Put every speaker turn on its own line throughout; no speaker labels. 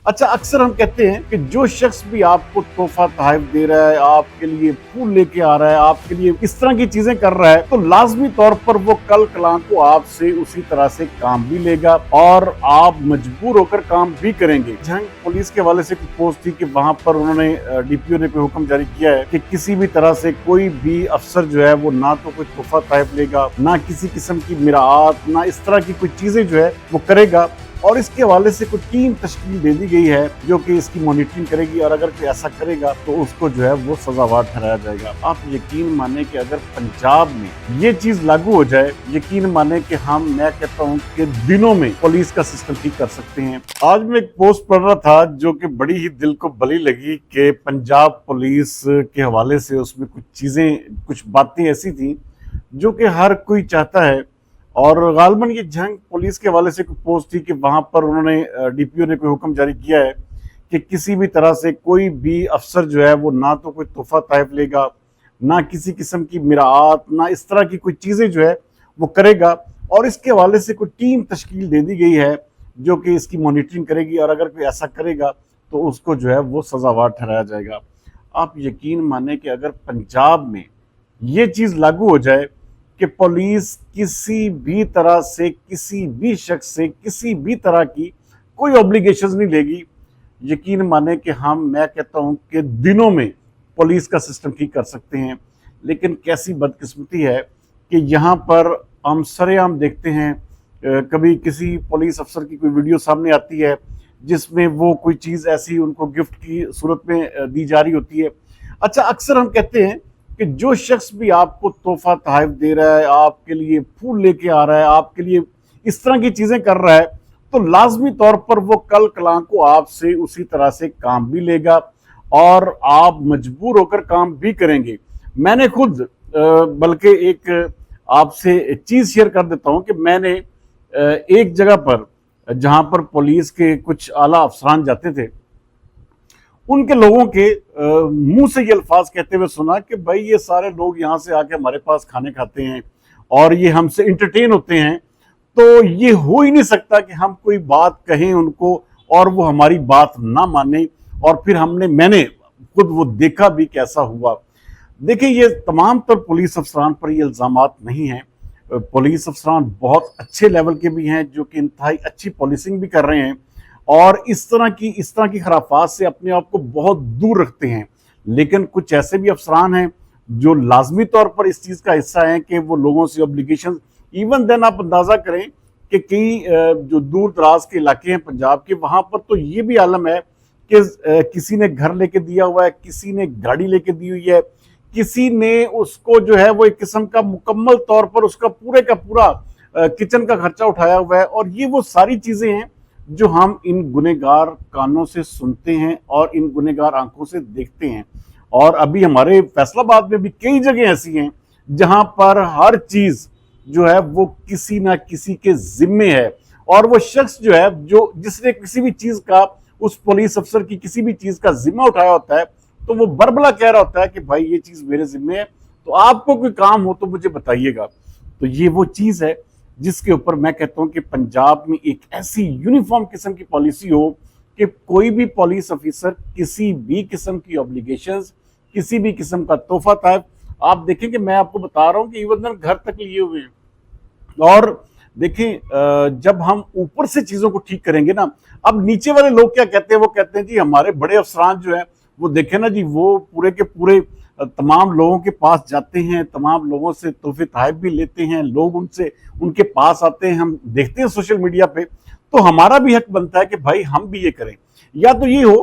अच्छा, अक्सर हम कहते हैं कि जो शख्स भी आपको तोहफा तोहफ़ दे रहा है, आपके लिए फूल लेके आ रहा है, आपके लिए इस तरह की चीजें कर रहा है, तो लाजमी तौर पर वो कल कलां को आपसे उसी तरह से काम भी लेगा और आप मजबूर होकर काम भी करेंगे। झंग पुलिस के हवाले से पोस्ट थी कि वहां पर उन्होंने डीपीओ ने कोई हुक्म जारी किया है कि किसी भी तरह से कोई भी अफसर जो है वो ना तो कोई तोहफा तोहफ़ लेगा, ना किसी किस्म की मिराआत, ना इस तरह की कोई चीजें जो है वो करेगा। और इसके हवाले से कुछ टीम तश्कील दे दी गई है जो कि इसकी मॉनिटरिंग करेगी और अगर कोई ऐसा करेगा तो उसको जो है वो सजावार ठहराया जाएगा। आप यकीन माने कि अगर पंजाब में ये चीज लागू हो जाए, यकीन माने कि मैं कहता हूँ कि दिनों में पुलिस का सिस्टम ठीक कर सकते हैं। आज मैं एक पोस्ट पढ़ रहा था जो कि बड़ी ही दिल को बली लगी कि पंजाब पुलिस के हवाले से उसमें कुछ चीजें, कुछ बातें ऐसी थी जो कि हर कोई चाहता है। और गालबन ये झंग पुलिस के हवाले से कोई पोस्ट थी कि वहां पर उन्होंने डीपीओ ने कोई हुक्म जारी किया है कि किसी भी तरह से कोई भी अफसर जो है वो ना तो कोई तोहफा तोहफ़ लेगा, ना किसी किस्म की मिराआत, ना इस तरह की कोई चीजें जो है वो करेगा। और इसके हवाले से कोई टीम तश्कील दे दी गई है जो कि इसकी मॉनिटरिंग करेगी और अगर कोई ऐसा करेगा तो उसको जो है वो सजावार ठहराया जाएगा। आप यकीन माने कि अगर पंजाब में ये चीज लागू हो जाए कि पुलिस किसी भी तरह से, किसी भी शख्स से, किसी भी तरह की कोई ऑब्लिगेशंस नहीं लेगी, यकीन माने कि मैं कहता हूं कि दिनों में पुलिस का सिस्टम ठीक कर सकते हैं। लेकिन कैसी बदकिस्मती है कि यहाँ पर हम सरेआम देखते हैं, कभी किसी पुलिस अफसर की कोई वीडियो सामने आती है जिसमें वो कोई चीज़ ऐसी उनको गिफ्ट की सूरत में दी जा रही होती है। अच्छा, अक्सर हम कहते हैं कि जो शख्स भी आपको तोहफा तोहफ़ दे रहा है, आपके लिए फूल लेके आ रहा है, आपके लिए इस तरह की चीजें कर रहा है, तो लाजमी तौर पर वो कल कलां को आपसे उसी तरह से काम भी लेगा और आप मजबूर होकर काम भी करेंगे। मैंने खुद बल्कि एक आपसे चीज शेयर कर देता हूं कि मैंने एक जगह पर, जहां पर पुलिस के कुछ आला अफसरान जाते थे, उनके लोगों के मुंह से ये अल्फाज कहते हुए सुना कि भाई ये सारे लोग यहाँ से आके हमारे पास खाने खाते हैं और ये हमसे इंटरटेन होते हैं, तो ये हो ही नहीं सकता कि हम कोई बात कहें उनको और वो हमारी बात ना माने। और फिर मैंने खुद वो देखा भी कैसा हुआ। देखिए, ये तमाम तर पुलिस अफसरान पर ये इल्जामात नहीं हैं। पुलिस अफसरान बहुत अच्छे लेवल के भी हैं जो कि इंतहाई अच्छी पॉलिसिंग भी कर रहे हैं और इस तरह की खराफात से अपने आप को बहुत दूर रखते हैं। लेकिन कुछ ऐसे भी अफसरान हैं जो लाजमी तौर पर इस चीज का हिस्सा हैं कि वो लोगों से ऑब्लिगेशन, इवन देन आप अंदाजा करें कि कई जो दूर दराज के इलाके हैं पंजाब के, वहां पर तो ये भी आलम है कि किसी ने घर लेके दिया हुआ है, किसी ने गाड़ी लेके दी हुई है, किसी ने उसको जो है वो एक किस्म का मुकम्मल तौर पर उसका पूरे का पूरा किचन का खर्चा उठाया हुआ है। और ये वो सारी चीजें हैं जो हम इन गुनहगार कानों से सुनते हैं और इन गुनहगार आंखों से देखते हैं। और अभी हमारे फैसलाबाद में भी कई जगह ऐसी हैं जहां पर हर चीज जो है वो किसी ना किसी के जिम्मे है और वो शख्स जो है जिसने किसी भी चीज का, उस पुलिस अफसर की किसी भी चीज का जिम्मा उठाया होता है, तो वो बरबला कह रहा होता है कि भाई ये चीज मेरे जिम्मे है, तो आपको कोई काम हो तो मुझे बताइएगा। तो ये वो चीज है जिसके ऊपर मैं कहता हूं कि पंजाब में एक ऐसी यूनिफॉर्म किस्म की पॉलिसी हो कि कोई भी पुलिस ऑफिसर किसी भी किस्म की ऑब्लिगेशंस, किसी भी किस्म का तोहफा तोहफ़, आप देखें कि मैं आपको बता रहा हूं कि इवन घर तक लिए हुए हैं। और देखें, जब हम ऊपर से चीजों को ठीक करेंगे ना, अब नीचे वाले लोग क्या कहते हैं, वो कहते हैं जी हमारे बड़े अफसरान जो है वो देखे ना जी, वो पूरे के पूरे तमाम लोगों के पास जाते हैं, तमाम लोगों से तोहफे तोहफ़ भी लेते हैं, लोग उनसे उनके पास आते हैं, हम देखते हैं सोशल मीडिया पे, तो हमारा भी हक बनता है कि भाई हम भी ये करें। या तो ये हो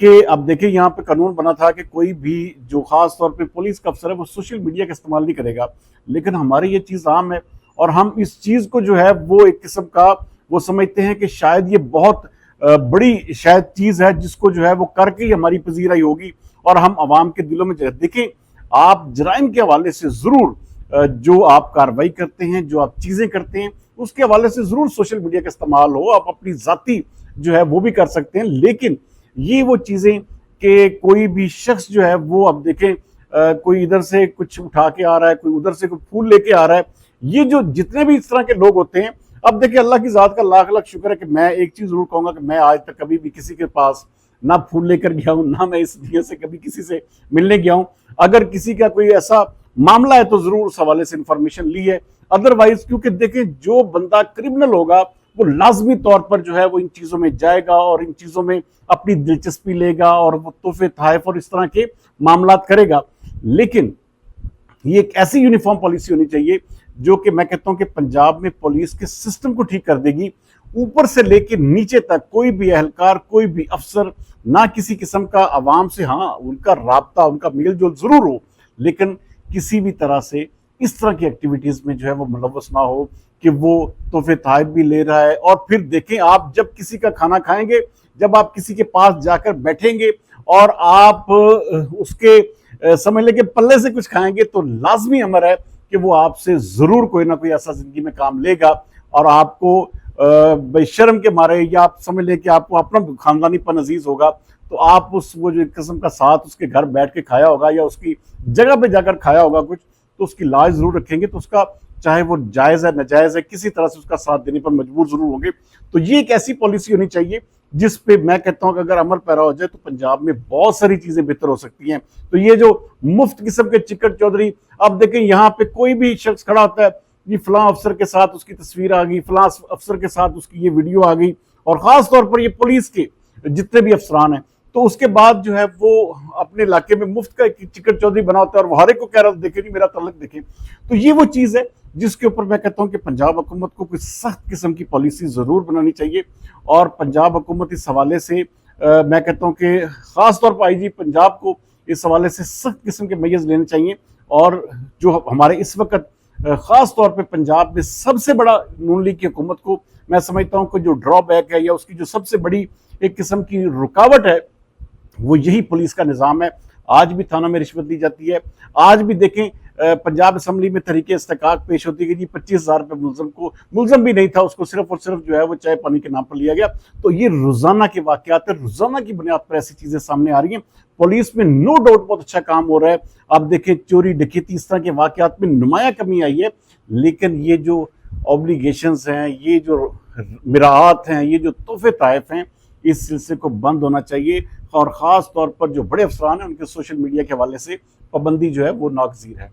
कि अब देखिए, यहाँ पे कानून बना था कि कोई भी जो खास तौर पे पुलिस का अफसर है वो सोशल मीडिया का इस्तेमाल नहीं करेगा, लेकिन हमारी ये चीज आम है और हम इस चीज को जो है वो एक किस्म का वो समझते हैं कि शायद ये बहुत बड़ी शायद चीज है जिसको जो है वो करके ही हमारी पजीराई होगी और हम आवाम के दिलों में देखें, आप जराइम के हवाले से जरूर जो आप कार्रवाई करते हैं, जो आप चीजें करते हैं, उसके हवाले से जरूर सोशल मीडिया का इस्तेमाल हो, आप अपनी जाती जो है वो भी कर सकते हैं। लेकिन ये वो चीजें कि कोई भी शख्स जो है वो, अब देखें, कोई इधर से कुछ उठा के आ रहा है, कोई उधर से कोई फूल लेके आ रहा है, ये जो जितने भी इस तरह के लोग होते हैं, اب دیکھیں اللہ کی ذات کا لاکھ لاکھ شکر ہے کہ میں ایک چیز ضرور کہوں گا کہ میں آج تک کبھی بھی کسی کے پاس نہ پھول لے کر گیا ہوں، نہ میں اس دنیا سے کبھی کسی سے ملنے گیا ہوں. اگر کسی کا کوئی ایسا معاملہ ہے تو ضرور اس حوالے سے انفارمیشن لی ہے. ادروائز کیونکہ دیکھیں جو بندہ کرمنل ہوگا وہ لازمی طور پر جو ہے وہ ان چیزوں میں جائے گا اور ان چیزوں میں اپنی دلچسپی لے گا اور وہ تحفے تحائف اور اس طرح کے معاملات کرے گا. لیکن یہ ایک ایسی یونیفارم پالیسی ہونی چاہیے جو کہ میں کہتا ہوں کہ پنجاب میں پولیس کے سسٹم کو ٹھیک کر دے گی، اوپر سے لے کے نیچے تک کوئی بھی اہلکار، کوئی بھی افسر نہ کسی قسم کا عوام سے، ہاں ان کا رابطہ، ان کا میل جول ضرور ہو، لیکن کسی بھی طرح سے اس طرح کی ایکٹیویٹیز میں جو ہے وہ ملوث نہ ہو کہ وہ تحفے تحائف بھی لے رہا ہے. اور پھر دیکھیں آپ جب کسی کا کھانا کھائیں گے، جب آپ کسی کے پاس جا کر بیٹھیں گے اور آپ اس کے سمجھ لیں کہ پلے سے کچھ کھائیں گے تو لازمی امر ہے کہ وہ آپ سے ضرور کوئی نہ کوئی ایسا زندگی میں کام لے گا اور آپ کو بے شرم کے مارے، یا آپ سمجھ لیں کہ آپ کو اپنا خاندانی پن عزیز ہوگا تو آپ وہ جو قسم کا ساتھ اس کے گھر بیٹھ کے کھایا ہوگا یا اس کی جگہ پہ جا کر کھایا ہوگا کچھ، تو اس کی لاج ضرور رکھیں گے. تو اس کا چاہے وہ جائز ہے ناجائز ہے، کسی طرح سے اس کا ساتھ دینے پر مجبور ضرور ہوں گے. تو یہ ایک ایسی پالیسی ہونی چاہیے جس پہ میں کہتا ہوں کہ اگر عمل پیرا ہو جائے تو پنجاب میں بہت ساری چیزیں بہتر ہو سکتی ہیں. تو یہ جو مفت قسم کے چکر چودھری، اب دیکھیں یہاں پہ کوئی بھی شخص کھڑا ہوتا ہے، یہ فلاں افسر کے ساتھ اس کی تصویر آ گئی، فلاں افسر کے ساتھ اس کی یہ ویڈیو آ گئی، اور خاص طور پر یہ پولیس کے جتنے بھی افسران ہیں، تو اس کے بعد جو ہے وہ اپنے علاقے میں مفت کا چکر چودھری بنا ہوتا ہے اور وہ ہر ایک کو کہہ رہا ہے دیکھیں جی میرا تعلق دیکھیں. تو یہ وہ چیز ہے جس کے اوپر میں کہتا ہوں کہ پنجاب حکومت کو کوئی سخت قسم کی پالیسی ضرور بنانی چاہیے. اور پنجاب حکومت اس حوالے سے میں کہتا ہوں کہ خاص طور پر آئی جی پنجاب کو اس حوالے سے سخت قسم کے میز لینے چاہیے. اور جو ہمارے اس وقت خاص طور پہ پنجاب میں سب سے بڑا نون لیگ کی حکومت کو میں سمجھتا ہوں کہ جو ڈرا بیک ہے یا اس کی جو سب سے بڑی ایک قسم کی رکاوٹ ہے وہ یہی پولیس کا نظام ہے. آج بھی تھانہ میں رشوت دی جاتی ہے. آج بھی دیکھیں پنجاب اسمبلی میں تحریک استحقاق پیش ہوتی ہے کہ جی 25,000 روپے ملزم کو، ملزم بھی نہیں تھا، اس کو صرف اور صرف جو ہے وہ چائے پانی کے نام پر لیا گیا. تو یہ روزانہ کے واقعات ہیں، روزانہ کی بنیاد پر ایسی چیزیں سامنے آ رہی ہیں. پولیس میں نو ڈاؤٹ بہت اچھا کام ہو رہا ہے. آپ دیکھیں چوری ڈکیتی اس طرح کے واقعات میں نمایاں کمی آئی ہے، لیکن یہ جو اوبلیگیشنز ہیں، یہ جو مراعات ہیں، یہ جو تحفے تحائف ہیں، اس سلسلے کو بند ہونا چاہیے. اور خاص طور پر جو بڑے افسران ہیں ان کے سوشل میڈیا کے حوالے سے پابندی جو ہے وہ ناگزیر ہے.